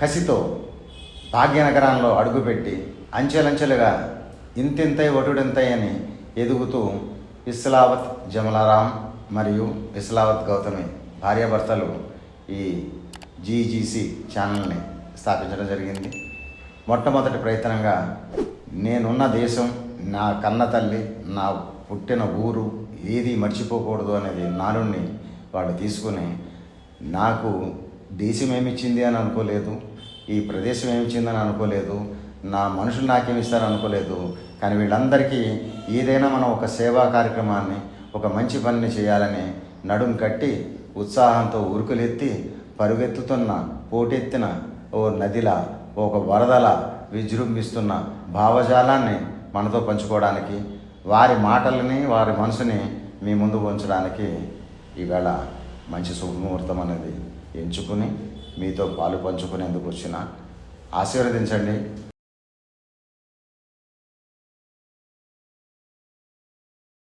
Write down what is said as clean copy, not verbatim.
కసితో భాగ్యనగరంలో అడుగుపెట్టి అంచెలంచెలుగా ఇంతింతై ఒటుడింతై అని ఎదుగుతూ ఇస్లావత్ జమలారాం మరియు ఇస్లావత్ గౌతమి భార్యాభర్తలు ఈ జీజీసీ ఛానల్ని స్థాపించడం జరిగింది. మొట్టమొదటి ప్రయత్నంగా నేనున్న దేశం, నా కన్న తల్లి, నా పుట్టిన ఊరు ఏది మర్చిపోకూడదు అనేది నానుడిని వాళ్ళు తీసుకుని, నాకు దేశం ఏమిచ్చింది అని అనుకోలేదు, ఈ ప్రదేశం ఏమిచ్చిందని అనుకోలేదు, నా మనుషులు నాకేమిస్తారని అనుకోలేదు. కానీ వీళ్ళందరికీ ఏదైనా మనం ఒక సేవా కార్యక్రమాన్ని, ఒక మంచి పనిని చేయాలని నడుం కట్టి ఉత్సాహంతో ఉరుకులెత్తి పరుగెత్తుతున్న పోటెత్తిన ఓ నదిలా, ఒక వరదలా విజృంభిస్తున్న భావజాలాన్ని మనతో పంచుకోవడానికి, వారి మాటలని, వారి మనసుని మీ ముందు ఉంచడానికి ఈవేళ మంచి శుభముహూర్తం అనేది ఎంచుకుని మీతో పాలు పంచుకునేందుకు వచ్చిన. ఆశీర్వదించండి.